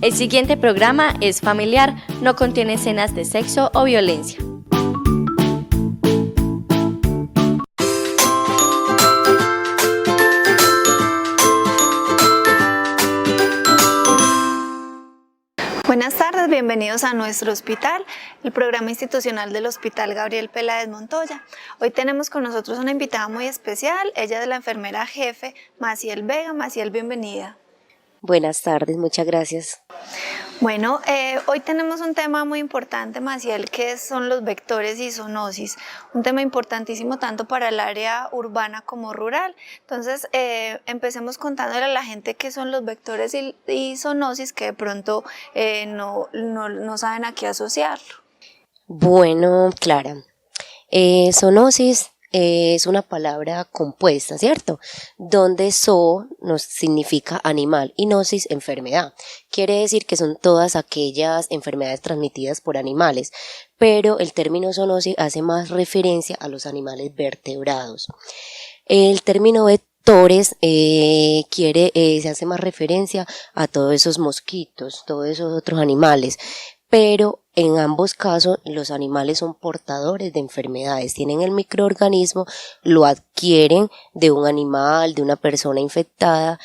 El siguiente programa es familiar, no contiene escenas de sexo o violencia. Buenas tardes, bienvenidos a nuestro hospital, el programa institucional del Hospital Gabriel Peláez Montoya. Hoy tenemos con nosotros una invitada muy especial, ella es la enfermera jefe, Maciel Vega. Maciel, bienvenida. Buenas tardes, muchas gracias. Bueno, hoy tenemos un tema muy importante, Maciel, que son los vectores y zoonosis, un tema importantísimo tanto para el área urbana como rural. Entonces, empecemos contándole a la gente qué son los vectores y zoonosis, que de pronto no saben a qué asociarlo. Bueno, Clara, zoonosis es una palabra compuesta, ¿cierto? Donde zo nos significa animal y nosis enfermedad. Quiere decir que son todas aquellas enfermedades transmitidas por animales, pero el término zoonosis hace más referencia a los animales vertebrados. El término vectores se hace más referencia a todos esos mosquitos, todos esos otros animales, pero en ambos casos los animales son portadores de enfermedades, tienen el microorganismo, lo adquieren de un animal, de una persona infectada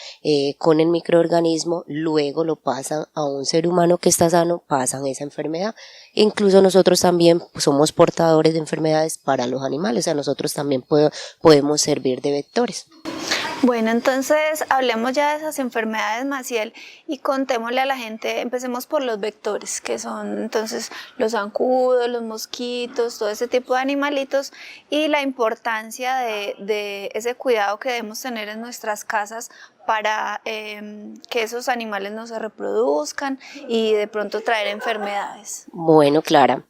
con el microorganismo, luego lo pasan a un ser humano que está sano, pasan esa enfermedad. Incluso nosotros también somos portadores de enfermedades para los animales, o sea, nosotros también podemos servir de vectores. Bueno, entonces hablemos ya de esas enfermedades, Maciel, y contémosle a la gente, empecemos por los vectores, que son entonces los zancudos, los mosquitos, todo ese tipo de animalitos, y la importancia de ese cuidado que debemos tener en nuestras casas para que esos animales no se reproduzcan y de pronto traer enfermedades. Bueno, Clara,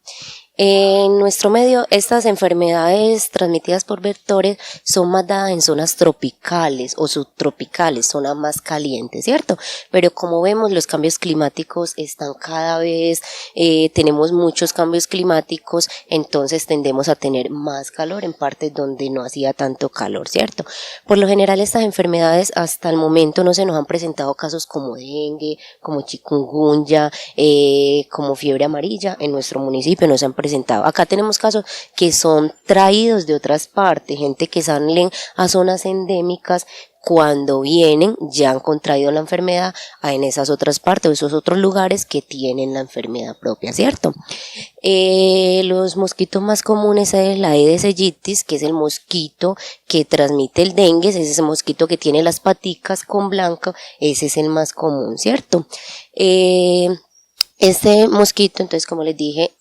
en nuestro medio estas enfermedades transmitidas por vectores son más dadas en zonas tropicales o subtropicales, zonas más calientes, ¿cierto? Pero como vemos, los cambios climáticos están cada vez, tenemos muchos cambios climáticos, entonces tendemos a tener más calor en partes donde no hacía tanto calor, ¿cierto? Por lo general estas enfermedades hasta el momento no se nos han presentado casos como dengue, como chikungunya, como fiebre amarilla en nuestro municipio, no se han presentado. Acá tenemos casos que son traídos de otras partes, gente que salen a zonas endémicas, cuando vienen ya han contraído la enfermedad en esas otras partes o esos otros lugares que tienen la enfermedad propia, ¿cierto? Los mosquitos más comunes es la Aedes aegypti, que es el mosquito que transmite el dengue, es ese mosquito que tiene las paticas con blanco, ese es el más común, ¿cierto? Este mosquito, entonces, como les dije,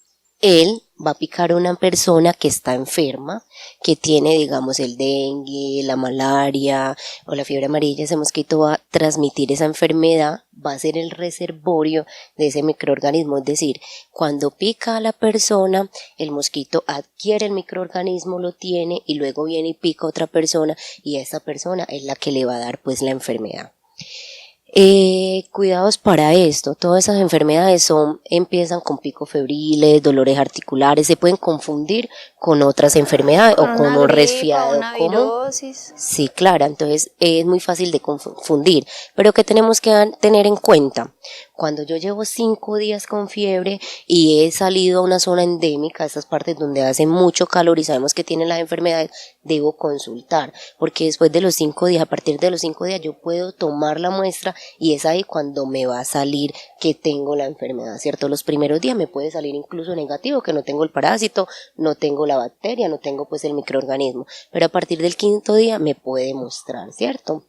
él va a picar a una persona que está enferma, que tiene, digamos, el dengue, la malaria o la fiebre amarilla. Ese mosquito va a transmitir esa enfermedad, va a ser el reservorio de ese microorganismo, es decir, cuando pica a la persona, el mosquito adquiere el microorganismo, lo tiene y luego viene y pica a otra persona y a esa persona es la que le va a dar pues la enfermedad. Cuidados para esto, todas esas enfermedades empiezan con picos febriles, dolores articulares, se pueden confundir con otras enfermedades o con un resfriado común. Sí, claro, entonces es muy fácil de confundir, pero ¿qué tenemos que tener en cuenta? Cuando yo llevo 5 días con fiebre y he salido a una zona endémica, esas partes donde hace mucho calor y sabemos que tienen las enfermedades, debo consultar, porque después de los 5 días, a partir de los 5 días yo puedo tomar la muestra y es ahí cuando me va a salir que tengo la enfermedad, ¿cierto? Los primeros días me puede salir incluso negativo, que no tengo el parásito, no tengo la bacteria, no tengo pues el microorganismo, pero a partir del 5.º día me puede mostrar, ¿cierto?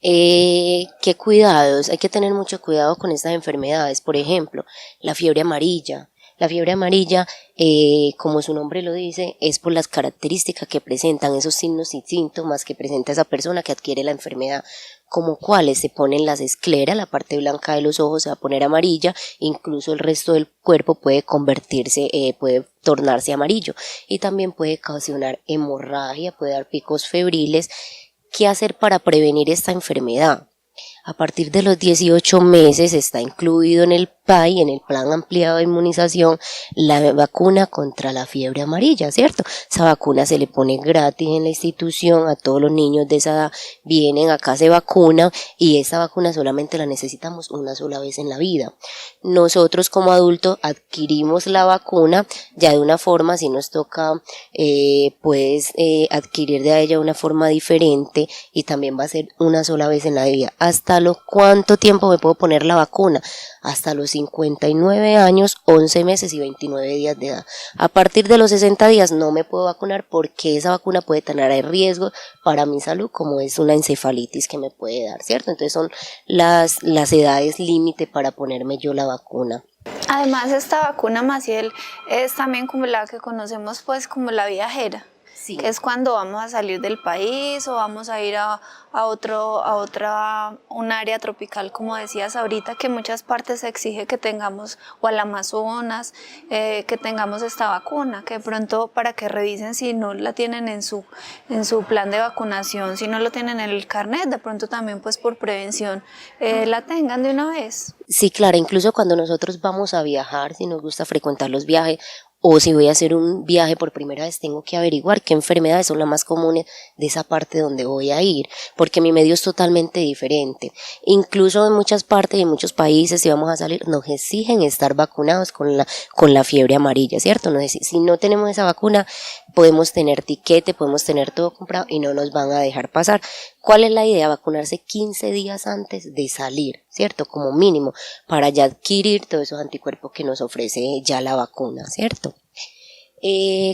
¿Qué cuidados? Hay que tener mucho cuidado con estas enfermedades. Por ejemplo, la fiebre amarilla. La fiebre amarilla, como su nombre lo dice, es por las características que presentan, esos signos y síntomas que presenta esa persona que adquiere la enfermedad, como cuáles: se ponen las escleras, la parte blanca de los ojos se va a poner amarilla, incluso el resto del cuerpo puede puede tornarse amarillo y también puede ocasionar hemorragia, puede dar picos febriles. ¿Qué hacer para prevenir esta enfermedad? A partir de los 18 meses está incluido en el PAI, en el Plan Ampliado de Inmunización, la vacuna contra la fiebre amarilla, ¿cierto? Esa vacuna se le pone gratis en la institución a todos los niños de esa edad, vienen acá, se vacunan y esa vacuna solamente la necesitamos una sola vez en la vida. Nosotros como adultos adquirimos la vacuna ya de una forma, si nos toca adquirir de ella una forma diferente y también va a ser una sola vez en la vida. ¿Hasta los cuánto tiempo me puedo poner la vacuna? Hasta los 59 años, 11 meses y 29 días de edad. A partir de los 60 días no me puedo vacunar porque esa vacuna puede tener riesgo para mi salud, como es una encefalitis que me puede dar, ¿cierto? Entonces son las edades límite para ponerme yo la vacuna. Además, esta vacuna, Maciel, es también como la que conocemos pues como la viajera. Sí. Que es cuando vamos a salir del país o vamos a ir a un área tropical, como decías ahorita, que en muchas partes se exige que tengamos, o al Amazonas, que tengamos esta vacuna, que de pronto para que revisen si no la tienen en su plan de vacunación, si no lo tienen en el carnet, de pronto también pues por prevención la tengan de una vez. Sí, claro, incluso cuando nosotros vamos a viajar, si nos gusta frecuentar los viajes, o si voy a hacer un viaje por primera vez, tengo que averiguar qué enfermedades son las más comunes de esa parte donde voy a ir, porque mi medio es totalmente diferente. Incluso en muchas partes y en muchos países, si vamos a salir, nos exigen estar vacunados con la fiebre amarilla, ¿cierto? Si no tenemos esa vacuna, podemos tener tiquete, podemos tener todo comprado y no nos van a dejar pasar. ¿Cuál es la idea? Vacunarse 15 días antes de salir, ¿cierto? Como mínimo, para ya adquirir todos esos anticuerpos que nos ofrece ya la vacuna, ¿cierto?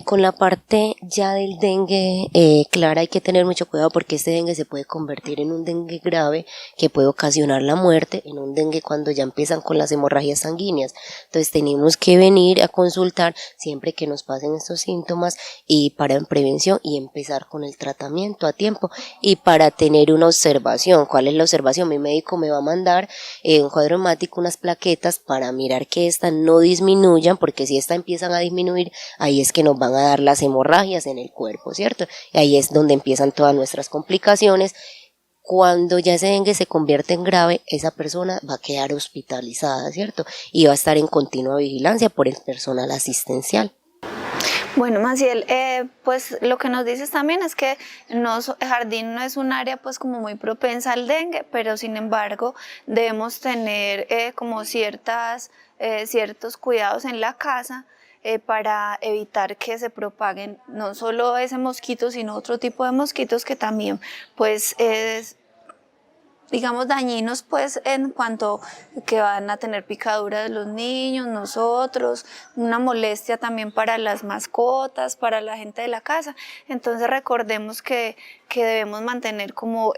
Con la parte ya del dengue, Clara, hay que tener mucho cuidado porque este dengue se puede convertir en un dengue grave que puede ocasionar la muerte, en un dengue cuando ya empiezan con las hemorragias sanguíneas. Entonces tenemos que venir a consultar siempre que nos pasen estos síntomas y para en prevención y empezar con el tratamiento a tiempo y para tener una observación. ¿Cuál es la observación? Mi médico me va a mandar un cuadro hemático, unas plaquetas para mirar que estas no disminuyan, porque si estas empiezan a disminuir, ahí es que nos van a dar las hemorragias en el cuerpo, ¿cierto? Y ahí es donde empiezan todas nuestras complicaciones. Cuando ya ese dengue se convierte en grave, esa persona va a quedar hospitalizada, ¿cierto? Y va a estar en continua vigilancia por el personal asistencial. Bueno, Maciel, pues lo que nos dices también es que Jardín no es un área pues como muy propensa al dengue, pero sin embargo debemos tener como ciertos cuidados en la casa para evitar que se propaguen no solo ese mosquito, sino otro tipo de mosquitos que también pues es, digamos, dañinos pues en cuanto que van a tener picaduras los niños, nosotros, una molestia también para las mascotas, para la gente de la casa. Entonces recordemos que debemos mantener como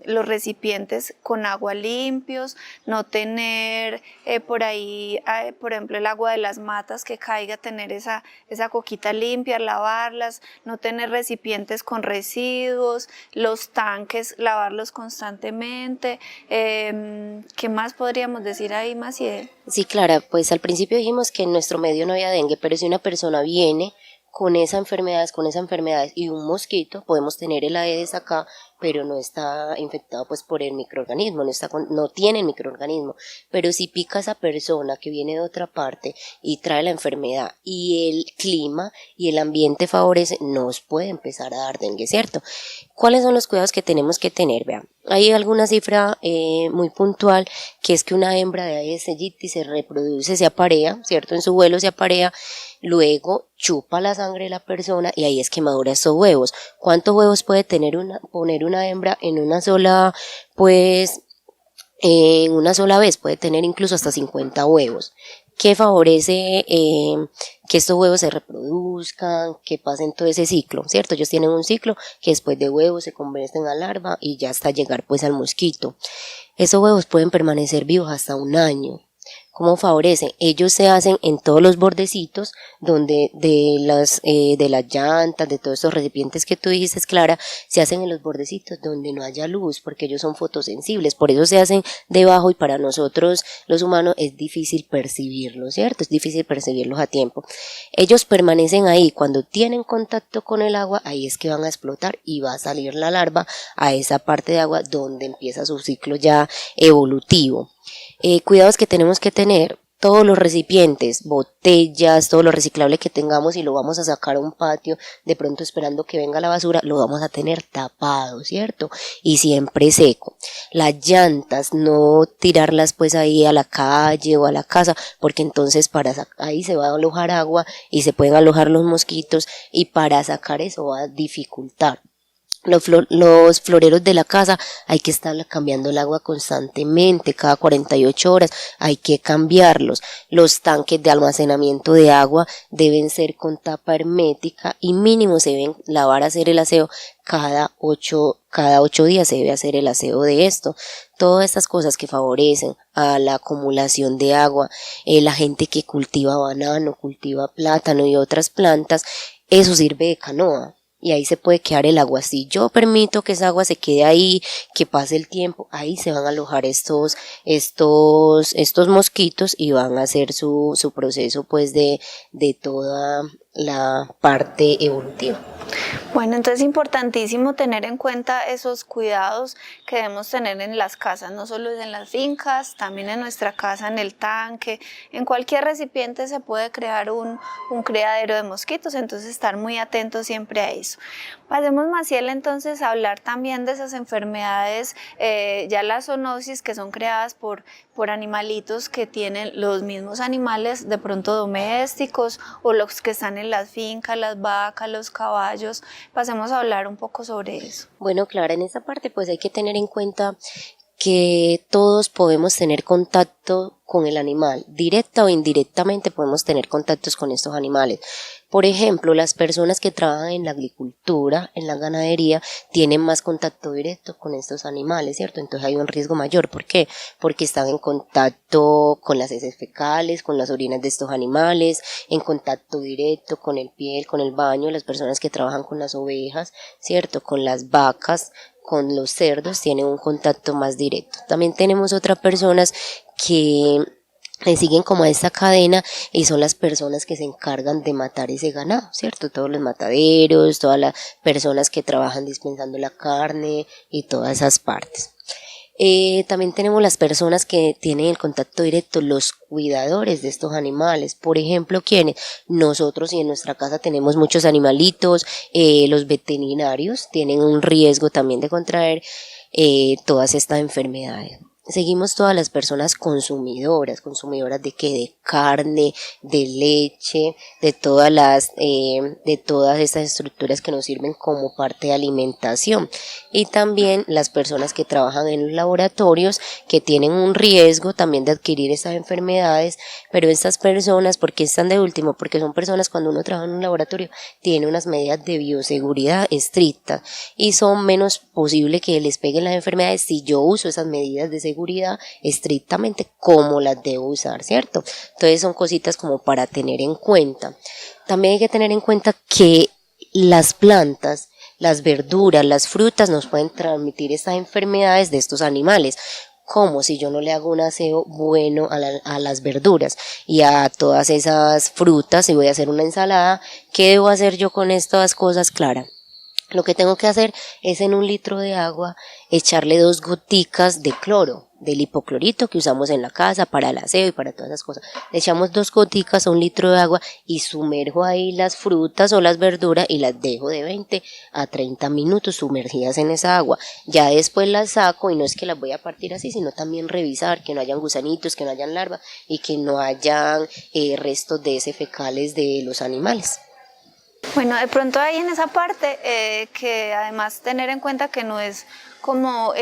los recipientes con agua limpios, no tener por ahí, por ejemplo, el agua de las matas que caiga, tener esa coquita limpia, lavarlas, no tener recipientes con residuos, los tanques, lavarlos constantemente. ¿Qué más podríamos decir ahí, Maciel? Sí, Clara, pues al principio dijimos que en nuestro medio no había dengue, pero si una persona viene con esas enfermedades y un mosquito, podemos tener el Aedes acá, pero no está infectado pues por el microorganismo, no tiene el microorganismo, pero si pica a esa persona que viene de otra parte y trae la enfermedad y el clima y el ambiente favorece, nos puede empezar a dar dengue, ¿cierto? ¿Cuáles son los cuidados que tenemos que tener? Vean, hay alguna cifra muy puntual, que es que una hembra de Aedes aegypti se reproduce, se aparea, ¿cierto? En su vuelo se aparea, luego chupa la sangre de la persona y ahí es que madura estos huevos. ¿Cuántos huevos puede poner una hembra en una sola, en una sola vez? Puede tener incluso hasta 50 huevos. ¿Qué favorece que estos huevos se reproduzcan, que pasen todo ese ciclo, ¿cierto? Ellos tienen un ciclo que después de huevos se convierten a larva y ya hasta llegar pues al mosquito. Esos huevos pueden permanecer vivos hasta un año. ¿Cómo favorecen? Ellos se hacen en todos los bordecitos donde de las llantas, de todos estos recipientes que tú dijiste, Clara, se hacen en los bordecitos donde no haya luz, porque ellos son fotosensibles, por eso se hacen debajo y para nosotros los humanos es difícil percibirlos, ¿cierto? Es difícil percibirlos a tiempo. Ellos permanecen ahí, cuando tienen contacto con el agua, ahí es que van a explotar y va a salir la larva a esa parte de agua donde empieza su ciclo ya evolutivo. Cuidados que tenemos que tener: todos los recipientes, botellas, todo lo reciclable que tengamos y lo vamos a sacar a un patio, de pronto esperando que venga la basura, lo vamos a tener tapado, ¿cierto? Y siempre seco. Las llantas, no tirarlas pues ahí a la calle o a la casa, porque entonces ahí se va a alojar agua y se pueden alojar los mosquitos, y para sacar eso va a dificultar. Los floreros de la casa hay que estar cambiando el agua constantemente, cada 48 horas hay que cambiarlos. Los tanques de almacenamiento de agua deben ser con tapa hermética y mínimo se deben lavar, hacer el aseo cada 8 días se debe hacer el aseo de esto. Todas estas cosas que favorecen a la acumulación de agua, la gente que cultiva banano, cultiva plátano y otras plantas, eso sirve de canoa. Y ahí se puede quedar el agua. Si yo permito que esa agua se quede ahí, que pase el tiempo, ahí se van a alojar estos mosquitos y van a hacer su proceso pues de toda la parte evolutiva. Bueno, entonces es importantísimo tener en cuenta esos cuidados que debemos tener en las casas, no solo en las fincas, también en nuestra casa, en el tanque, en cualquier recipiente se puede crear un criadero de mosquitos, entonces estar muy atentos siempre a eso. Pasemos, Maciel, entonces a hablar también de esas enfermedades, ya las zoonosis que son creadas por animalitos que tienen los mismos animales de pronto domésticos o los que están en las fincas, las vacas, los caballos. Pasemos a hablar un poco sobre eso. Bueno, Clara, en esta parte pues hay que tener en cuenta que todos podemos tener contacto con el animal, directa o indirectamente podemos tener contactos con estos animales. Por ejemplo, las personas que trabajan en la agricultura, en la ganadería, tienen más contacto directo con estos animales, ¿cierto? Entonces hay un riesgo mayor. ¿Por qué? Porque están en contacto con las heces fecales, con las orinas de estos animales, en contacto directo con el piel, con el baño. Las personas que trabajan con las ovejas, ¿cierto? Con las vacas, con los cerdos, tienen un contacto más directo. También tenemos otras personas que le siguen como a esta cadena y son las personas que se encargan de matar ese ganado, ¿cierto? Todos los mataderos, todas las personas que trabajan dispensando la carne y todas esas partes. También tenemos las personas que tienen el contacto directo, los cuidadores de estos animales. Por ejemplo, ¿quiénes? Nosotros, y en nuestra casa tenemos muchos animalitos, los veterinarios tienen un riesgo también de contraer todas estas enfermedades. Seguimos todas las personas consumidoras de qué, de carne, de leche, de todas estas estructuras que nos sirven como parte de alimentación. Y también las personas que trabajan en los laboratorios, que tienen un riesgo también de adquirir estas enfermedades, pero estas personas, ¿por qué están de último? Porque son personas, cuando uno trabaja en un laboratorio, tiene unas medidas de bioseguridad estrictas y son menos posible que les peguen las enfermedades si yo uso esas medidas de seguridad estrictamente como las debo usar, ¿cierto? Entonces son cositas como para tener en cuenta. También hay que tener en cuenta que las plantas, las verduras, las frutas nos pueden transmitir estas enfermedades de estos animales. Como si yo no le hago un aseo bueno a las verduras y a todas esas frutas, y voy a hacer una ensalada, ¿qué debo hacer yo con estas cosas, Clara? Lo que tengo que hacer es, en 1 litro de agua, echarle 2 goticas de cloro, del hipoclorito que usamos en la casa para el aseo y para todas esas cosas. Le echamos 2 goticas a 1 litro de agua y sumerjo ahí las frutas o las verduras y las dejo de 20 a 30 minutos sumergidas en esa agua. Ya después las saco, y no es que las voy a partir así, sino también revisar que no hayan gusanitos, que no hayan larvas y que no hayan restos de heces fecales de los animales. Bueno, de pronto ahí en esa parte que además tener en cuenta que no es como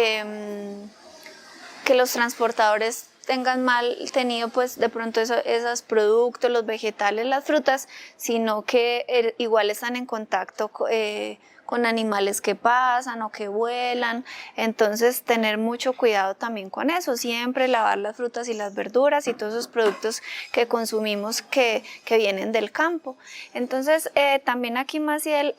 que los transportadores tengan mal tenido pues de pronto esos productos, los vegetales, las frutas, sino que igual están en contacto con animales que pasan o que vuelan, entonces tener mucho cuidado también con eso, siempre lavar las frutas y las verduras y todos esos productos que consumimos que vienen del campo. Entonces también aquí Maciel,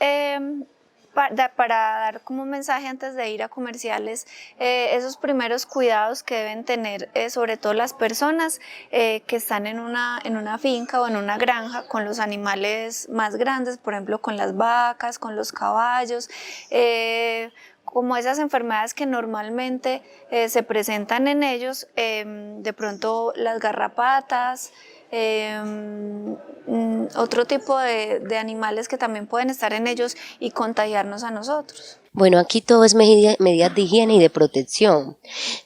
para dar como un mensaje antes de ir a comerciales, esos primeros cuidados que deben tener sobre todo las personas que están en una finca o en una granja con los animales más grandes, por ejemplo con las vacas, con los caballos, como esas enfermedades que normalmente se presentan en ellos, de pronto las garrapatas, otro tipo de animales que también pueden estar en ellos y contagiarnos a nosotros. Bueno, aquí todo es medidas de higiene y de protección.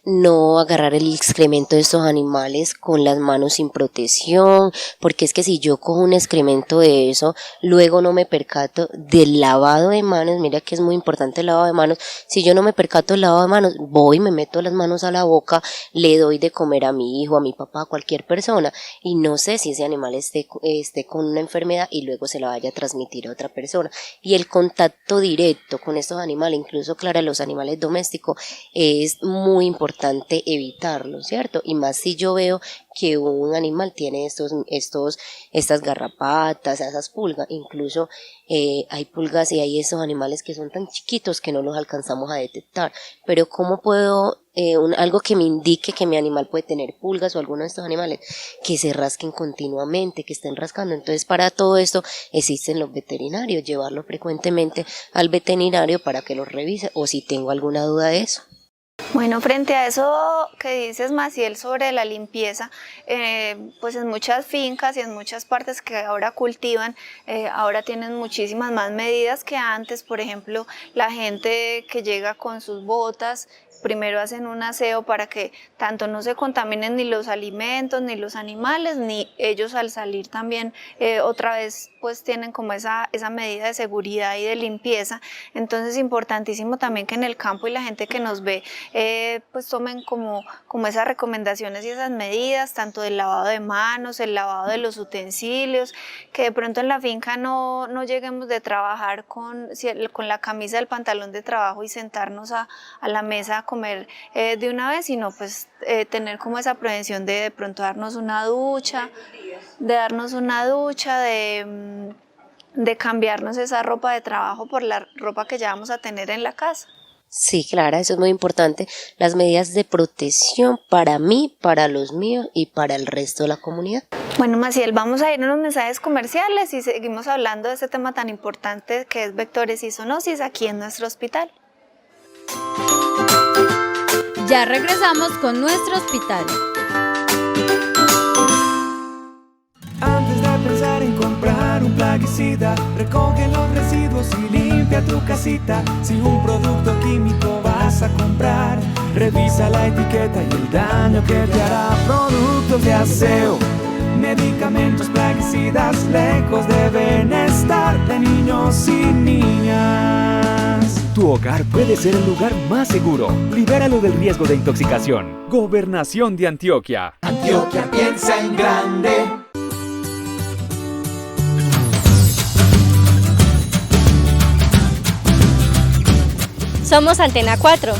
No agarrar el excremento de estos animales con las manos sin protección, porque es que si yo cojo un excremento de eso, luego no me percato del lavado de manos. Mira que es muy importante el lavado de manos. Si yo no me percato del lavado de manos, voy, me meto las manos a la boca, le doy de comer a mi hijo, a mi papá, a cualquier persona, y no sé si ese animal esté con una enfermedad y luego se la vaya a transmitir a otra persona. Y el contacto directo con estos animales, incluso, claro, los animales domésticos, es muy importante evitarlo, ¿cierto? Y más si yo veo que un animal tiene estas garrapatas, esas pulgas, incluso hay pulgas y hay esos animales que son tan chiquitos que no los alcanzamos a detectar, pero ¿cómo puedo, algo que me indique que mi animal puede tener pulgas o alguno de estos animales, que se rasquen continuamente, que estén rascando? Entonces para todo esto existen los veterinarios, llevarlo frecuentemente al veterinario para que los revise o si tengo alguna duda de eso. Bueno, frente a eso que dices, Maciel, sobre la limpieza, pues en muchas fincas y en muchas partes que ahora cultivan, ahora tienen muchísimas más medidas que antes. Por ejemplo, la gente que llega con sus botas, primero hacen un aseo para que tanto no se contaminen ni los alimentos, ni los animales, ni ellos al salir también otra vez pues tienen como esa medida de seguridad y de limpieza. Entonces es importantísimo también que en el campo y la gente que nos ve pues tomen como esas recomendaciones y esas medidas, tanto del lavado de manos, el lavado de los utensilios, que de pronto en la finca no lleguemos de trabajar con la camisa del pantalón de trabajo y sentarnos a la mesa a comer de una vez, sino pues tener como esa prevención de pronto darnos una ducha, de cambiarnos esa ropa de trabajo por la ropa que ya vamos a tener en la casa. Sí, Clara, eso es muy importante, las medidas de protección para mí, para los míos y para el resto de la comunidad. Bueno, Maciel, vamos a ir a unos mensajes comerciales y seguimos hablando de este tema tan importante que es vectores y zoonosis aquí en nuestro hospital. Ya regresamos con nuestro hospital. Antes de pensar en comprar un plaguicida, recoge los residuos y limpia tu casita. Si un producto químico vas a comprar, revisa la etiqueta y el daño que te hará. Productos de aseo, medicamentos, plaguicidas, lejos deben estar de niños y niñas. Tu hogar puede ser el lugar más seguro. Libéralo del riesgo de intoxicación. Gobernación de Antioquia. Antioquia piensa en grande. Somos Antena 4.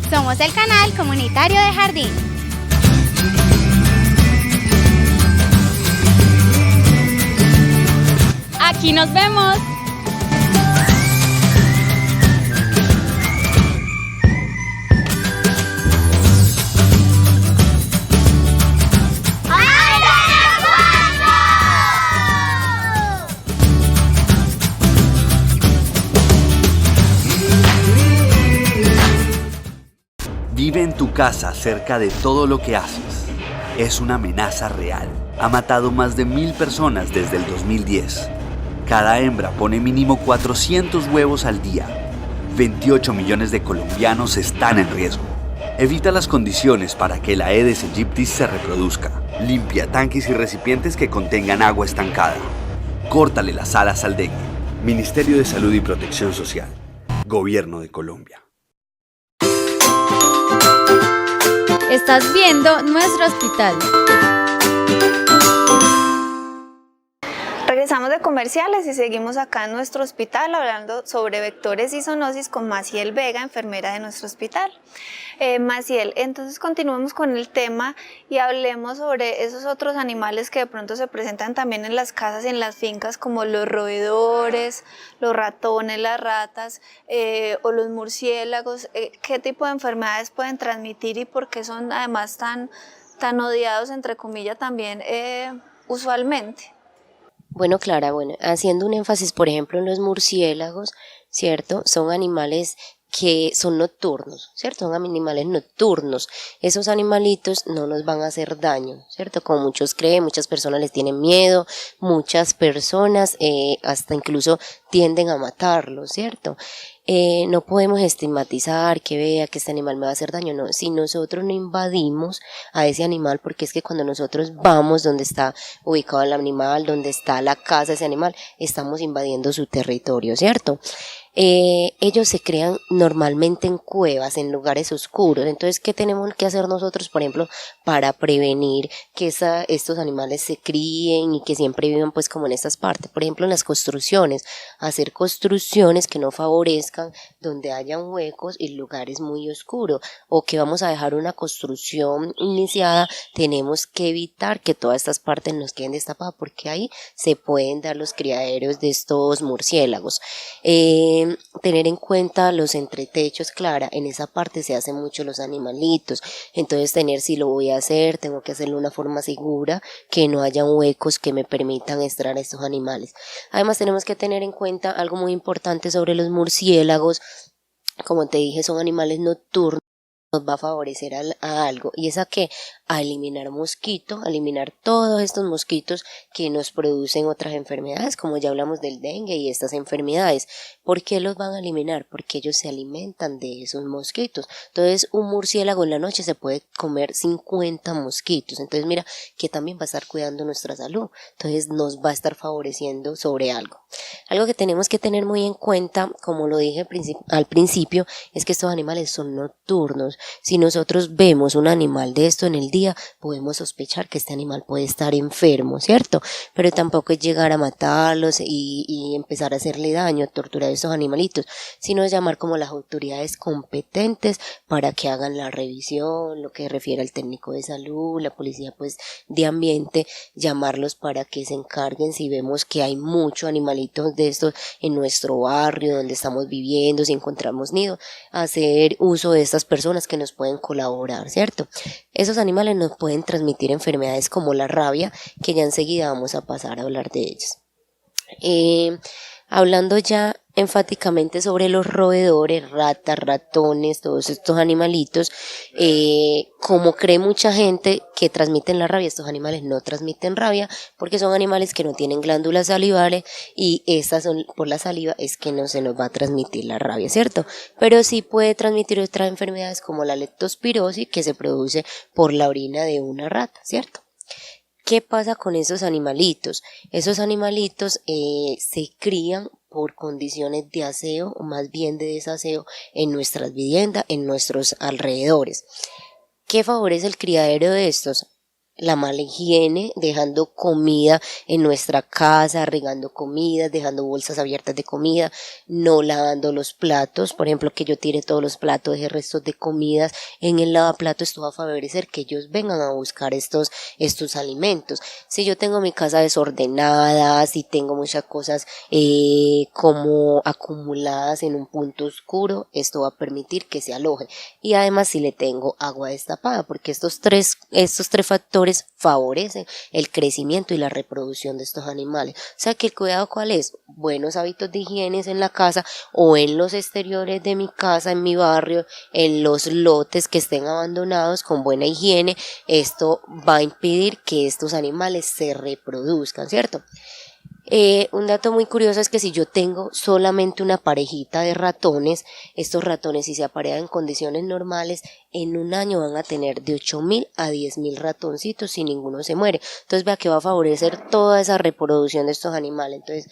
Somos el canal comunitario de Jardín. Aquí nos vemos. Vive en tu casa cerca de todo lo que haces. Es una amenaza real. Ha matado más de 1000 personas desde el 2010. Cada hembra pone mínimo 400 huevos al día. 28 millones de colombianos están en riesgo. Evita las condiciones para que la Aedes aegypti se reproduzca. Limpia tanques y recipientes que contengan agua estancada. Córtale las alas al dengue. Ministerio de Salud y Protección Social. Gobierno de Colombia. Estás viendo nuestro hospital. Regresamos de comerciales y seguimos acá en nuestro hospital hablando sobre vectores y zoonosis con Maciel Vega, enfermera de nuestro hospital. Maciel, entonces continuemos con el tema y hablemos sobre esos otros animales que de pronto se presentan también en las casas y en las fincas, como los roedores, los ratones, las ratas o los murciélagos. ¿Qué tipo de enfermedades pueden transmitir y por qué son además tan odiados, entre comillas, también usualmente? Bueno, Clara, haciendo un énfasis, por ejemplo, en los murciélagos, ¿cierto? Son animales que son nocturnos, ¿cierto? Son animales nocturnos. Esos animalitos no nos van a hacer daño, ¿cierto? Como muchos creen, muchas personas les tienen miedo, muchas personas hasta incluso tienden a matarlos, ¿cierto? No podemos estigmatizar que vea que este animal me va a hacer daño, no. Si nosotros no invadimos a ese animal, porque es que cuando nosotros vamos donde está ubicado el animal, donde está la casa de ese animal, estamos invadiendo su territorio, ¿cierto? Ellos se crean normalmente en cuevas, en lugares oscuros. Entonces, ¿qué tenemos que hacer nosotros, por ejemplo, para prevenir que estos animales se críen y que siempre vivan pues como en estas partes? Por ejemplo, en las construcciones, hacer construcciones que no favorezcan donde hayan huecos y lugares muy oscuros, o que vamos a dejar una construcción iniciada, tenemos que evitar que todas estas partes nos queden destapadas, porque ahí se pueden dar los criaderos de estos murciélagos. Tener en cuenta los entretechos, Clara, en esa parte se hacen mucho los animalitos, entonces si lo voy a hacer, tengo que hacerlo de una forma segura, que no haya huecos que me permitan extraer a estos animales. Además tenemos que tener en cuenta algo muy importante sobre los murciélagos. Como te dije, son animales nocturnos, nos va a favorecer a algo, y es a eliminar mosquitos, a eliminar todos estos mosquitos que nos producen otras enfermedades, como ya hablamos del dengue y estas enfermedades. ¿Por qué los van a eliminar? Porque ellos se alimentan de esos mosquitos. Entonces, un murciélago en la noche se puede comer 50 mosquitos. Entonces, mira que también va a estar cuidando nuestra salud. Entonces, nos va a estar favoreciendo sobre algo. Algo que tenemos que tener muy en cuenta, como lo dije al principio, es que estos animales son nocturnos. Si nosotros vemos un animal de esto en el día, podemos sospechar que este animal puede estar enfermo, ¿cierto? Pero tampoco es llegar a matarlos y empezar a hacerle daño, torturar a estos animalitos, sino es llamar como las autoridades competentes para que hagan la revisión, lo que refiere al técnico de salud, la policía pues de ambiente, llamarlos para que se encarguen si vemos que hay muchos animalitos de estos en nuestro barrio donde estamos viviendo, si encontramos nido, hacer uso de estas personas que nos pueden colaborar, ¿cierto? Esos animales nos pueden transmitir enfermedades como la rabia, que ya enseguida vamos a pasar a hablar de ellas. Hablando ya enfáticamente sobre los roedores, ratas, ratones, todos estos animalitos, como cree mucha gente que transmiten la rabia, estos animales no transmiten rabia porque son animales que no tienen glándulas salivales, y estas son por la saliva es que no se nos va a transmitir la rabia, ¿cierto? Pero sí puede transmitir otras enfermedades como la leptospirosis, que se produce por la orina de una rata, ¿cierto? ¿Qué pasa con esos animalitos? Esos animalitos se crían por condiciones de aseo, o más bien de desaseo, en nuestras viviendas, en nuestros alrededores. ¿Qué favorece el criadero de estos? La mala higiene, dejando comida en nuestra casa, regando comida, dejando bolsas abiertas de comida, no lavando los platos. Por ejemplo, que yo tire todos los platos, deje restos de comidas en el lavaplato, esto va a favorecer que ellos vengan a buscar estos alimentos. Si yo tengo mi casa desordenada, si tengo muchas cosas como acumuladas en un punto oscuro, esto va a permitir que se aloje. Y además si le tengo agua destapada, porque estos tres factores favorecen el crecimiento y la reproducción de estos animales. O sea que el cuidado, ¿cuál es? Buenos hábitos de higiene en la casa o en los exteriores de mi casa, en mi barrio, en los lotes que estén abandonados con buena higiene. Esto va a impedir que estos animales se reproduzcan, ¿cierto? Un dato muy curioso es que si yo tengo solamente una parejita de ratones, estos ratones, si se aparean en condiciones normales, en un año van a tener de 8.000 a 10.000 ratoncitos si ninguno se muere. Entonces vea que va a favorecer toda esa reproducción de estos animales. Entonces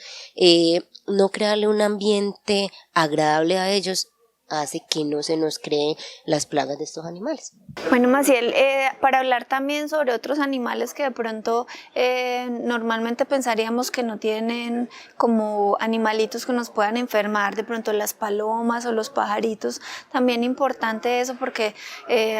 no crearle un ambiente agradable a ellos hace que no se nos creen las plagas de estos animales. Bueno, Maciel, para hablar también sobre otros animales que de pronto normalmente pensaríamos que no tienen como animalitos que nos puedan enfermar, de pronto las palomas o los pajaritos, también importante eso porque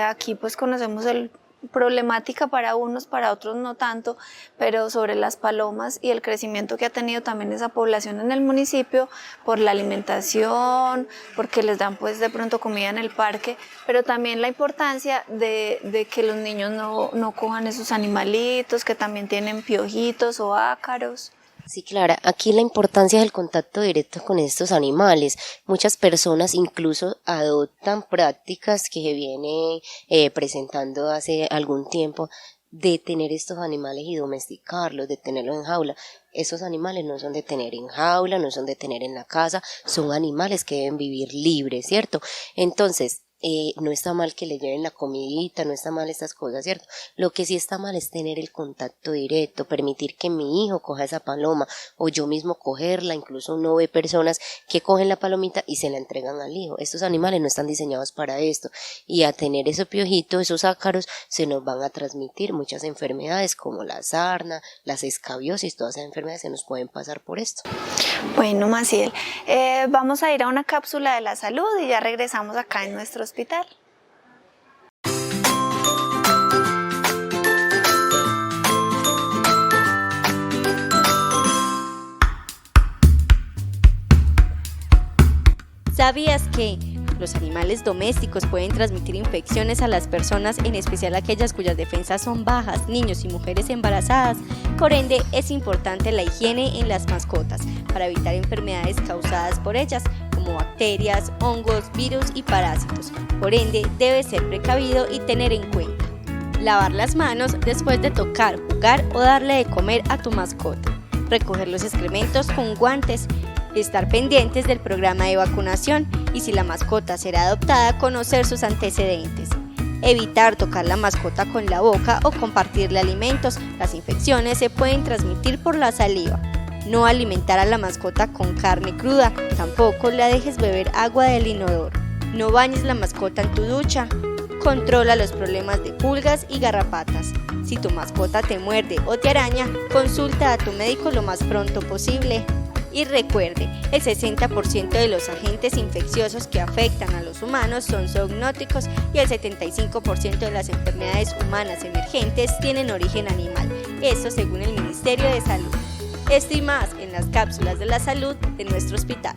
aquí pues conocemos el problemática para unos, para otros no tanto, pero sobre las palomas y el crecimiento que ha tenido también esa población en el municipio por la alimentación, porque les dan pues de pronto comida en el parque, pero también la importancia de que los niños no cojan esos animalitos que también tienen piojitos o ácaros. Sí, Clara, aquí la importancia del contacto directo con estos animales. Muchas personas incluso adoptan prácticas que se vienen presentando hace algún tiempo de tener estos animales y domesticarlos, de tenerlos en jaula. Esos animales no son de tener en jaula, no son de tener en la casa, son animales que deben vivir libres, ¿cierto? Entonces, no está mal que le lleven la comidita, no está mal estas cosas, ¿cierto? Lo que sí está mal es tener el contacto directo, permitir que mi hijo coja esa paloma o yo mismo cogerla. Incluso uno ve personas que cogen la palomita y se la entregan al hijo. Estos animales no están diseñados para esto y a tener esos piojitos, esos ácaros, se nos van a transmitir muchas enfermedades como la sarna, las escabiosis, todas esas enfermedades se nos pueden pasar por esto. Bueno, Maciel, vamos a ir a una cápsula de la salud y ya regresamos acá en nuestro hospital. ¿Sabías que los animales domésticos pueden transmitir infecciones a las personas, en especial aquellas cuyas defensas son bajas, niños y mujeres embarazadas? Por ende, es importante la higiene en las mascotas para evitar enfermedades causadas por ellas, como bacterias, hongos, virus y parásitos. Por ende, debes ser precavido y tener en cuenta lavar las manos después de tocar, jugar o darle de comer a tu mascota, recoger los excrementos con guantes, estar pendientes del programa de vacunación y si la mascota será adoptada, conocer sus antecedentes. Evitar tocar la mascota con la boca o compartirle alimentos. Las infecciones se pueden transmitir por la saliva. No alimentar a la mascota con carne cruda. Tampoco la dejes beber agua del inodoro. No bañes la mascota en tu ducha. Controla los problemas de pulgas y garrapatas. Si tu mascota te muerde o te araña, consulta a tu médico lo más pronto posible. Y recuerde, el 60% de los agentes infecciosos que afectan a los humanos son zoonóticos y el 75% de las enfermedades humanas emergentes tienen origen animal. Eso según el Ministerio de Salud. Esto y más en las cápsulas de la salud de nuestro hospital.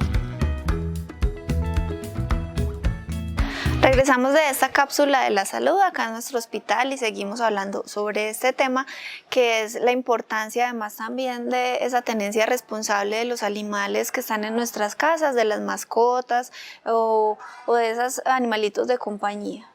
Regresamos de esta cápsula de la salud acá en nuestro hospital y seguimos hablando sobre este tema que es la importancia además también de esa tenencia responsable de los animales que están en nuestras casas, de las mascotas o de esos animalitos de compañía.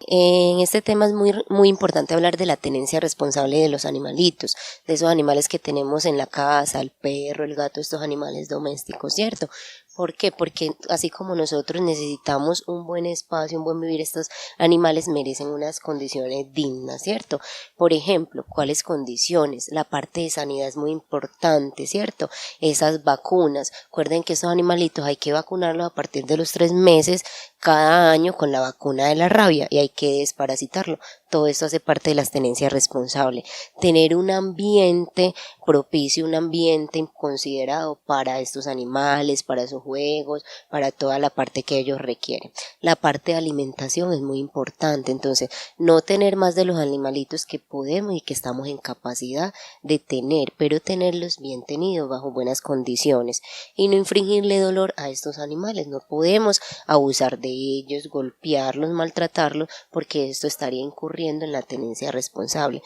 En este tema es muy importante hablar de la tenencia responsable de los animalitos, de esos animales que tenemos en la casa, el perro, el gato, estos animales domésticos, ¿cierto? ¿Por qué? Porque así como nosotros necesitamos un buen espacio, un buen vivir, estos animales merecen unas condiciones dignas, ¿cierto? Por ejemplo, ¿cuáles condiciones? La parte de sanidad es muy importante, ¿cierto? Esas vacunas, recuerden que estos animalitos hay que vacunarlos a partir de los 3 meses cada año con la vacuna de la rabia y hay que desparasitarlo. Todo esto hace parte de la tenencia responsable. Tener un ambiente propicio, un ambiente considerado para estos animales, para sus juegos, para toda la parte que ellos requieren. La parte de alimentación es muy importante, entonces no tener más de los animalitos que podemos y que estamos en capacidad de tener, pero tenerlos bien tenidos bajo buenas condiciones y no infringirle dolor a estos animales. No podemos abusar de ellos, golpearlos, maltratarlos, porque esto estaría incurriendo en la tenencia responsable.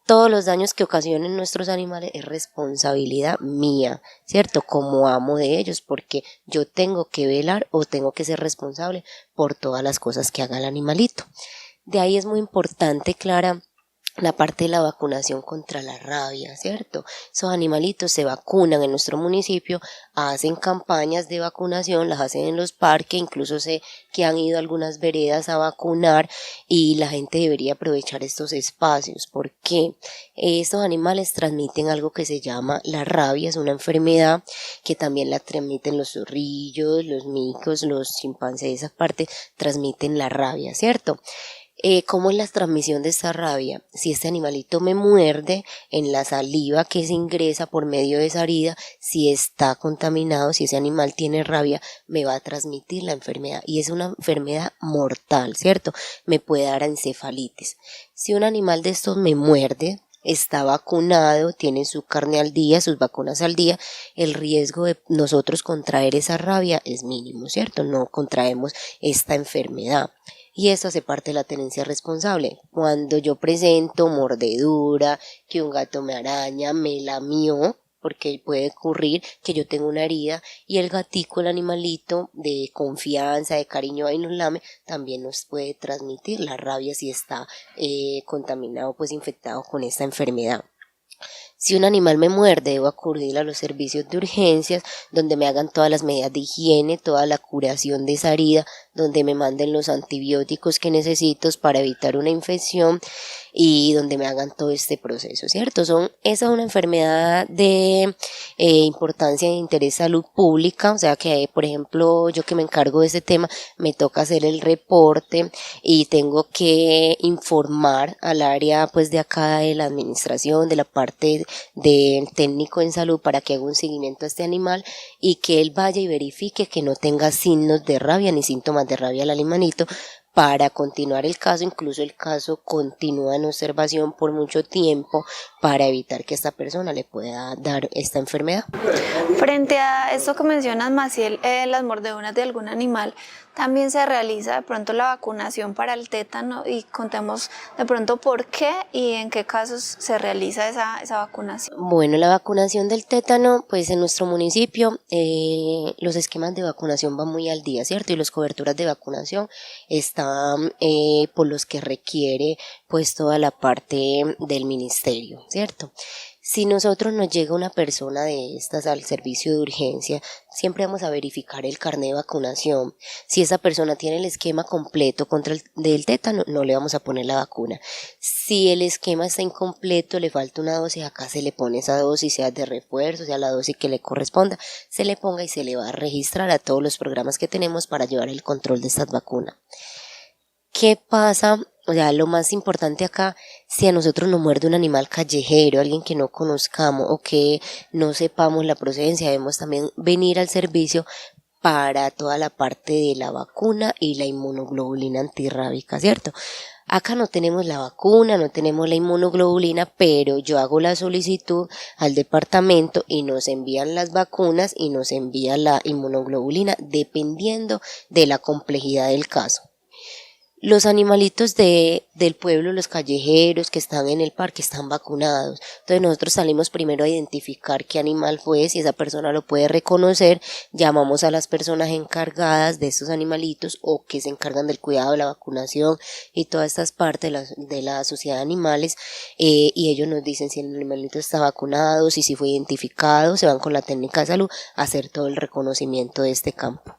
Todos los daños que ocasionen nuestros animales es responsabilidad mía, ¿cierto? Como amo de ellos, porque yo tengo que velar o tengo que ser responsable por todas las cosas que haga el animalito. De ahí es muy importante, Clara, la parte de la vacunación contra la rabia, ¿cierto? Esos animalitos se vacunan en nuestro municipio, hacen campañas de vacunación, las hacen en los parques, incluso sé que han ido a algunas veredas a vacunar y la gente debería aprovechar estos espacios. ¿Por qué? Estos animales transmiten algo que se llama la rabia, es una enfermedad que también la transmiten los zorrillos, los micos, los chimpancés, esa parte transmiten la rabia, ¿cierto? ¿Cómo es la transmisión de esta rabia? Si este animalito me muerde en la saliva que se ingresa por medio de esa herida, si está contaminado, si ese animal tiene rabia, me va a transmitir la enfermedad y es una enfermedad mortal, ¿cierto? Me puede dar encefalitis. Si un animal de estos me muerde, está vacunado, tiene su carne al día, sus vacunas al día, el riesgo de nosotros contraer esa rabia es mínimo, ¿cierto? No contraemos esta enfermedad. Y esto hace parte de la tenencia responsable. Cuando yo presento mordedura, que un gato me araña, me lamió, porque puede ocurrir que yo tengo una herida y el gatico, el animalito de confianza, de cariño ahí nos lame, también nos puede transmitir la rabia si está contaminado, pues infectado con esta enfermedad. Si un animal me muerde, debo acudir a los servicios de urgencias, donde me hagan todas las medidas de higiene, toda la curación de esa herida, donde me manden los antibióticos que necesito para evitar una infección y donde me hagan todo este proceso, ¿cierto? Esa es una enfermedad de importancia e interés salud pública, o sea que, por ejemplo, yo que me encargo de este tema, me toca hacer el reporte y tengo que informar al área, pues, de acá de la administración, de la parte del técnico en salud para que haga un seguimiento a este animal y que él vaya y verifique que no tenga signos de rabia ni síntomas de rabia al animalito para continuar el caso, incluso el caso continúa en observación por mucho tiempo para evitar que esta persona le pueda dar esta enfermedad. Frente a esto que mencionas, Maciel, las mordeduras de algún animal, también se realiza de pronto la vacunación para el tétano y contemos de pronto por qué y en qué casos se realiza esa vacunación. Bueno, la vacunación del tétano, pues en nuestro municipio los esquemas de vacunación van muy al día, ¿cierto? Y las coberturas de vacunación están por los que requiere pues toda la parte del ministerio, ¿cierto? Si nosotros nos llega una persona de estas al servicio de urgencia, siempre vamos a verificar el carnet de vacunación. Si esa persona tiene el esquema completo contra del tétano, no le vamos a poner la vacuna. Si el esquema está incompleto, le falta una dosis, acá se le pone esa dosis, sea de refuerzo, sea la dosis que le corresponda, se le ponga y se le va a registrar a todos los programas que tenemos para llevar el control de estas vacunas. ¿Qué pasa? O sea, lo más importante acá, si a nosotros nos muerde un animal callejero, alguien que no conozcamos o que no sepamos la procedencia, debemos también venir al servicio para toda la parte de la vacuna y la inmunoglobulina antirrábica, ¿cierto? Acá no tenemos la vacuna, no tenemos la inmunoglobulina, pero yo hago la solicitud al departamento y nos envían las vacunas y nos envían la inmunoglobulina dependiendo de la complejidad del caso. Los animalitos del pueblo, los callejeros que están en el parque están vacunados. Entonces nosotros salimos primero a identificar qué animal fue, si esa persona lo puede reconocer, llamamos a las personas encargadas de estos animalitos o que se encargan del cuidado de la vacunación y todas estas partes de la sociedad de animales y ellos nos dicen si el animalito está vacunado, si fue identificado, se van con la técnica de salud a hacer todo el reconocimiento de este campo.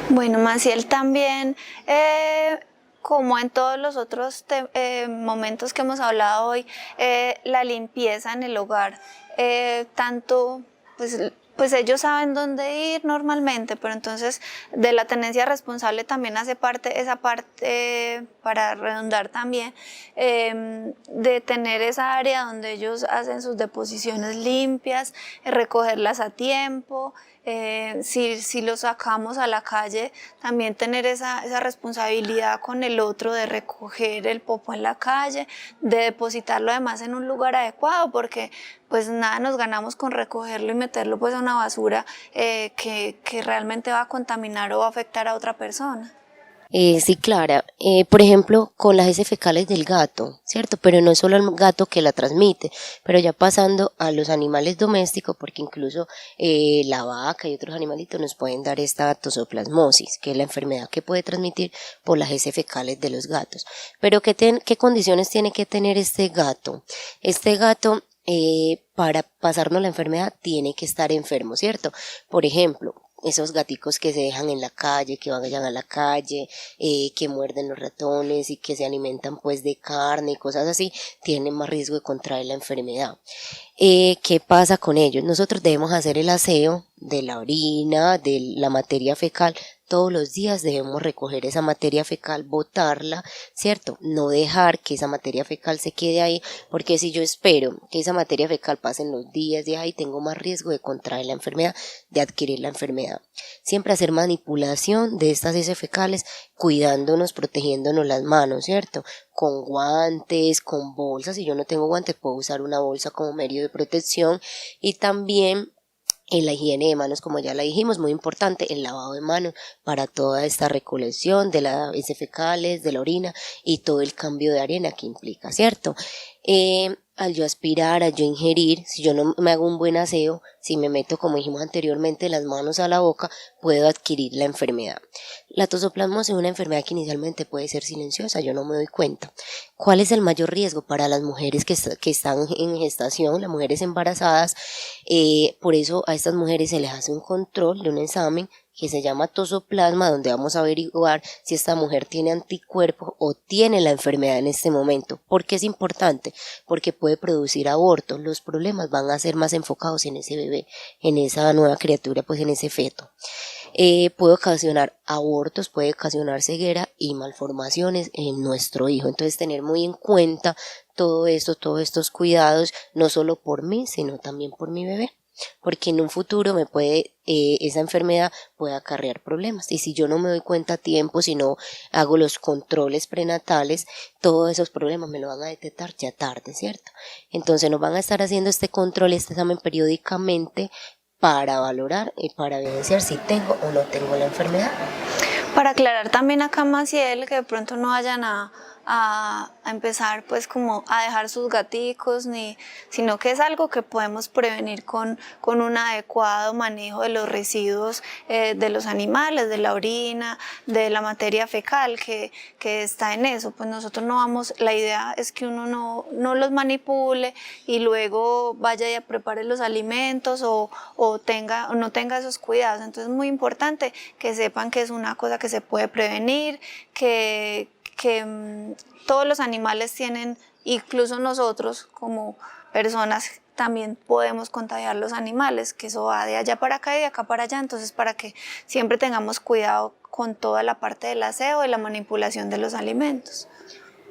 Bueno, Maciel, también como en todos los otros momentos que hemos hablado hoy, la limpieza en el hogar, tanto pues ellos saben dónde ir normalmente, pero entonces de la tenencia responsable también hace parte esa parte, para redundar también, de tener esa área donde ellos hacen sus deposiciones limpias, recogerlas a tiempo. Si lo sacamos a la calle, también tener esa responsabilidad con el otro de recoger el popo en la calle, de depositarlo además en un lugar adecuado, porque pues nada nos ganamos con recogerlo y meterlo pues a una basura que realmente va a contaminar o va a afectar a otra persona. Sí, Clara. Por ejemplo, con las heces fecales del gato, ¿cierto? Pero no es solo el gato que la transmite, pero ya pasando a los animales domésticos, porque incluso la vaca y otros animalitos nos pueden dar esta tosoplasmosis, que es la enfermedad que puede transmitir por las heces fecales de los gatos. Pero ¿qué condiciones tiene que tener este gato? Este gato, para pasarnos la enfermedad, tiene que estar enfermo, ¿cierto? Por ejemplo, esos gaticos que se dejan en la calle, que vayan a la calle, que muerden los ratones y que se alimentan pues de carne y cosas así, tienen más riesgo de contraer la enfermedad. ¿Qué pasa con ellos? Nosotros debemos hacer el aseo de la orina, de la materia fecal. Todos los días debemos recoger esa materia fecal, botarla, ¿cierto? No dejar que esa materia fecal se quede ahí, porque si yo espero que esa materia fecal pasen los días de ahí, tengo más riesgo de contraer la enfermedad, de adquirir la enfermedad. Siempre hacer manipulación de estas heces fecales, cuidándonos, protegiéndonos las manos, ¿cierto? Con guantes, con bolsas. Si yo no tengo guantes, puedo usar una bolsa como medio de protección, y también en la higiene de manos, como ya la dijimos, muy importante, el lavado de manos para toda esta recolección de las heces fecales, de la orina y todo el cambio de arena que implica, ¿cierto? Al yo aspirar, al yo ingerir, si yo no me hago un buen aseo, si me meto, como dijimos anteriormente, las manos a la boca, puedo adquirir la enfermedad. La tosoplasmosis es una enfermedad que inicialmente puede ser silenciosa, yo no me doy cuenta. ¿Cuál es el mayor riesgo para las mujeres que están en gestación, las mujeres embarazadas? Por eso a estas mujeres se les hace un control de un examen que se llama tosoplasma, donde vamos a averiguar si esta mujer tiene anticuerpos o tiene la enfermedad en este momento. ¿Por qué es importante? Porque puede producir abortos. Los problemas van a ser más enfocados en ese bebé, en esa nueva criatura, pues en ese feto. Puede ocasionar abortos, puede ocasionar ceguera y malformaciones en nuestro hijo. Entonces tener muy en cuenta todo esto, todos estos cuidados, no solo por mí, sino también por mi bebé, porque en un futuro esa enfermedad puede acarrear problemas, y si yo no me doy cuenta a tiempo, si no hago los controles prenatales, todos esos problemas me lo van a detectar ya tarde, ¿cierto? Entonces nos van a estar haciendo este control, este examen periódicamente para valorar y para evidenciar si tengo o no tengo la enfermedad. Para aclarar también acá, Maciel, que de pronto no vayan a empezar pues como a dejar sus gaticos, sino que es algo que podemos prevenir con un adecuado manejo de los residuos de los animales, de la orina, de la materia fecal que está en eso. Pues nosotros no vamos, la idea es que uno no los manipule y luego vaya y prepare los alimentos o no tenga esos cuidados. Entonces es muy importante que sepan que es una cosa que se puede prevenir, que todos los animales tienen, incluso nosotros como personas también podemos contagiar los animales, que eso va de allá para acá y de acá para allá. Entonces, para que siempre tengamos cuidado con toda la parte del aseo y la manipulación de los alimentos.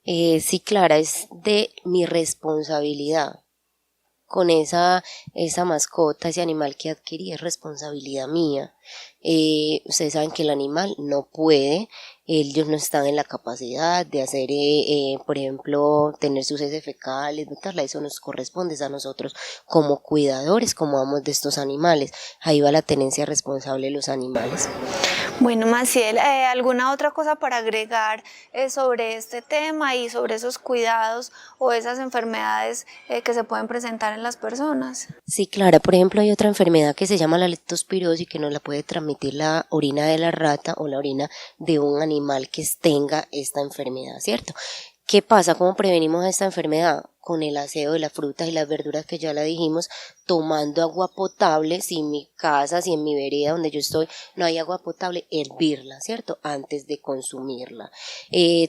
Sí, Clara, es de mi responsabilidad. Con esa mascota, ese animal que adquirí, es responsabilidad mía. Ustedes saben que el animal no puede, ellos no están en la capacidad de hacer, por ejemplo, tener sus heces fecales, botarla. Eso nos corresponde a nosotros como cuidadores, como amos de estos animales. Ahí va la tenencia responsable de los animales. Bueno, Maciel, ¿alguna otra cosa para agregar sobre este tema y sobre esos cuidados o esas enfermedades que se pueden presentar en las personas? Sí, Clara, por ejemplo, hay otra enfermedad que se llama la leptospirosis, que nos la puede transmitir la orina de la rata o la orina de un animal que tenga esta enfermedad, ¿cierto? ¿Qué pasa? ¿Cómo prevenimos esta enfermedad? Con el aseo de las frutas y las verduras, que ya la dijimos, tomando agua potable. Si en mi casa, si en mi vereda donde yo estoy no hay agua potable, hervirla, ¿cierto? Antes de consumirla.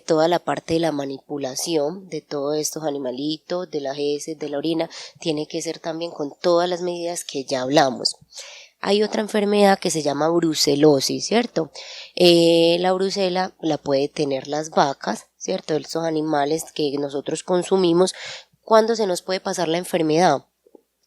Toda la parte de la manipulación de todos estos animalitos, de las heces, de la orina, tiene que ser también con todas las medidas que ya hablamos. Hay otra enfermedad que se llama brucelosis, ¿cierto? La brucela la puede tener las vacas, ¿cierto? Estos animales que nosotros consumimos. ¿Cuándo se nos puede pasar la enfermedad?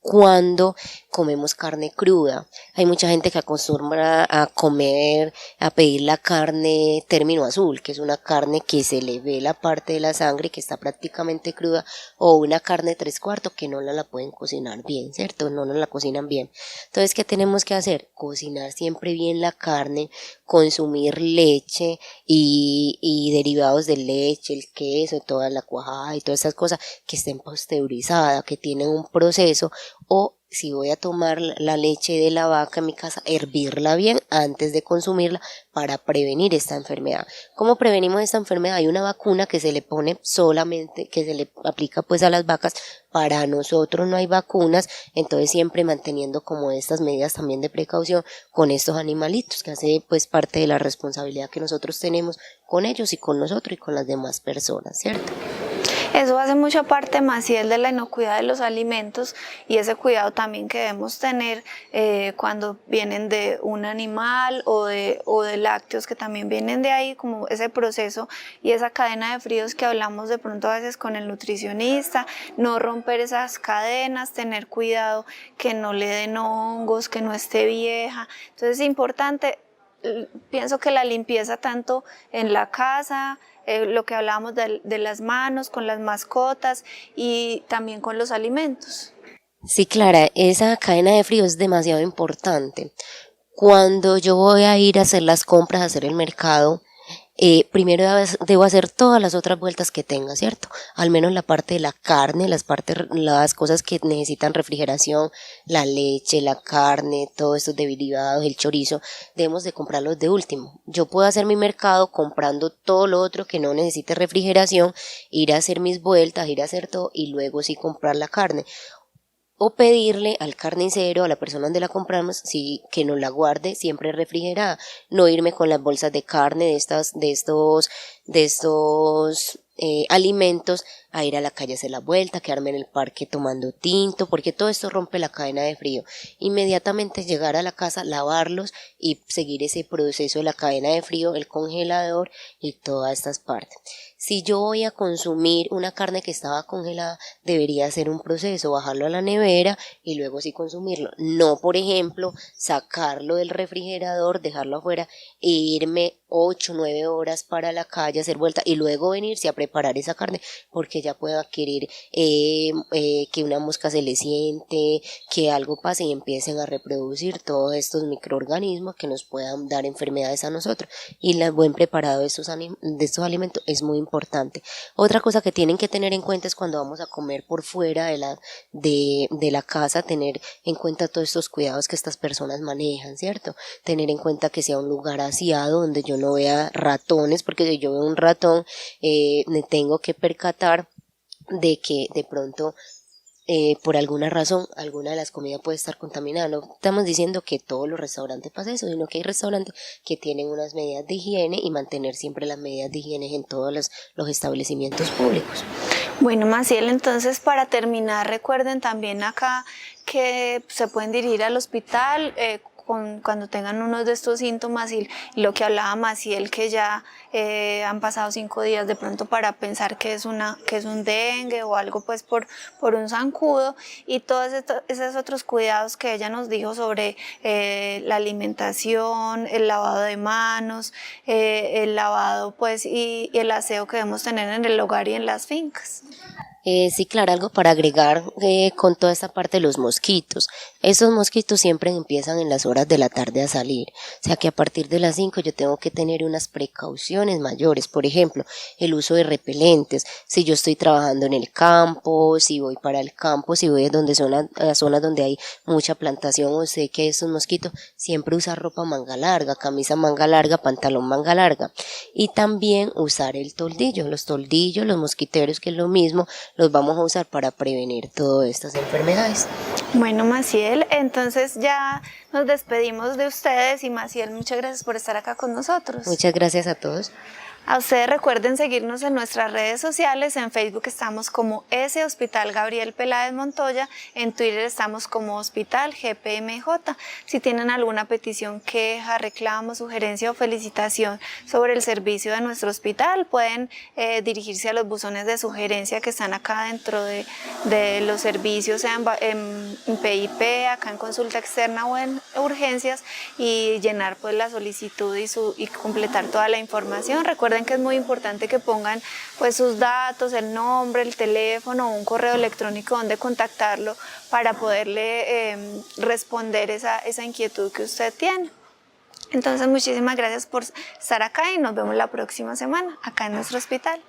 cuando comemos carne cruda. Hay mucha gente que acostumbra a pedir la carne término azul, que es una carne que se le ve la parte de la sangre, que está prácticamente cruda, o una carne 3/4 que no la pueden cocinar bien, ¿cierto? No la cocinan bien. Entonces, ¿qué tenemos que hacer? Cocinar siempre bien la carne, consumir leche y derivados de leche, el queso, toda la cuajada y todas esas cosas que estén pasteurizadas, que tienen un proceso, o si voy a tomar la leche de la vaca en mi casa, hervirla bien antes de consumirla para prevenir esta enfermedad. ¿Cómo prevenimos esta enfermedad? Hay una vacuna que se le pone solamente, que se le aplica pues a las vacas. Para nosotros no hay vacunas, entonces siempre manteniendo como estas medidas también de precaución con estos animalitos, que hace pues parte de la responsabilidad que nosotros tenemos con ellos y con nosotros y con las demás personas, ¿cierto? Eso hace mucha parte, Maciel, de la inocuidad de los alimentos y ese cuidado también que debemos tener cuando vienen de un animal o de lácteos que también vienen de ahí, como ese proceso y esa cadena de fríos que hablamos de pronto a veces con el nutricionista, no romper esas cadenas, tener cuidado que no le den hongos, que no esté vieja. Entonces es importante, pienso que la limpieza tanto en la casa, lo que hablábamos de las manos, con las mascotas y también con los alimentos. Sí, Clara, esa cadena de frío es demasiado importante. Cuando yo voy a ir a hacer las compras, a hacer el mercado, primero debo hacer todas las otras vueltas que tenga, ¿cierto? Al menos la parte de la carne, las cosas que necesitan refrigeración, la leche, la carne, todos estos derivados, el chorizo, debemos de comprarlos de último. Yo puedo hacer mi mercado comprando todo lo otro que no necesite refrigeración, ir a hacer mis vueltas, ir a hacer todo y luego sí comprar la carne. O pedirle al carnicero, a la persona donde la compramos, sí, que nos la guarde siempre refrigerada. No irme con las bolsas de carne de estos alimentos a ir a la calle a hacer la vuelta, quedarme en el parque tomando tinto, porque todo esto rompe la cadena de frío. Inmediatamente llegar a la casa, lavarlos y seguir ese proceso de la cadena de frío, el congelador y todas estas partes. Si yo voy a consumir una carne que estaba congelada, debería hacer un proceso, bajarlo a la nevera y luego sí consumirlo. No, por ejemplo, sacarlo del refrigerador, dejarlo afuera e irme 8 o 9 horas para la calle a hacer vuelta y luego venirse a preparar esa carne, porque ya puedo adquirir que una mosca se le siente, que algo pase y empiecen a reproducir todos estos microorganismos que nos puedan dar enfermedades a nosotros. Y el buen preparado de estos alimentos es muy importante. Otra cosa que tienen que tener en cuenta es cuando vamos a comer por fuera de la casa, tener en cuenta todos estos cuidados que estas personas manejan, ¿cierto? Tener en cuenta que sea un lugar aseado donde yo no vea ratones, porque si yo veo un ratón me tengo que percatar de que de pronto por alguna razón alguna de las comidas puede estar contaminada. No estamos diciendo que todos los restaurantes pasen eso, sino que hay restaurantes que tienen unas medidas de higiene y mantener siempre las medidas de higiene en todos los establecimientos públicos. Bueno, Maciel, entonces para terminar, recuerden también acá que se pueden dirigir al hospital cuando tengan uno de estos síntomas y lo que hablaba Maciel, que ya han pasado 5 días de pronto para pensar que es un dengue o algo pues por un zancudo, y todos esos otros cuidados que ella nos dijo sobre la alimentación, el lavado de manos, el lavado pues y el aseo que debemos tener en el hogar y en las fincas. Sí, claro, algo para agregar con toda esta parte de los mosquitos. Esos mosquitos siempre empiezan en las horas de la tarde a salir, o sea que a partir de las 5 yo tengo que tener unas precauciones mayores. Por ejemplo, el uso de repelentes. Si yo estoy trabajando en el campo, si voy para el campo, si voy a zonas donde hay mucha plantación o sé que hay esos mosquitos, siempre usar ropa manga larga, camisa manga larga, pantalón manga larga. Y también usar el toldillo, los mosquiteros, que es lo mismo, los vamos a usar para prevenir todas estas enfermedades. Bueno, Maciel, entonces ya nos despedimos de ustedes y Maciel, muchas gracias por estar acá con nosotros. Muchas gracias a todos. A ustedes recuerden seguirnos en nuestras redes sociales. En Facebook estamos como S Hospital Gabriel Peláez Montoya, en Twitter estamos como Hospital GPMJ. Si tienen alguna petición, queja, reclamo, sugerencia o felicitación sobre el servicio de nuestro hospital, pueden dirigirse a los buzones de sugerencia que están acá dentro de los servicios, sean en PIP, acá en consulta externa o en urgencias, y llenar pues la solicitud y completar toda la información. Recuerden que es muy importante que pongan pues sus datos, el nombre, el teléfono o un correo electrónico donde contactarlo para poderle responder esa inquietud que usted tiene. Entonces, muchísimas gracias por estar acá y nos vemos la próxima semana acá en nuestro hospital.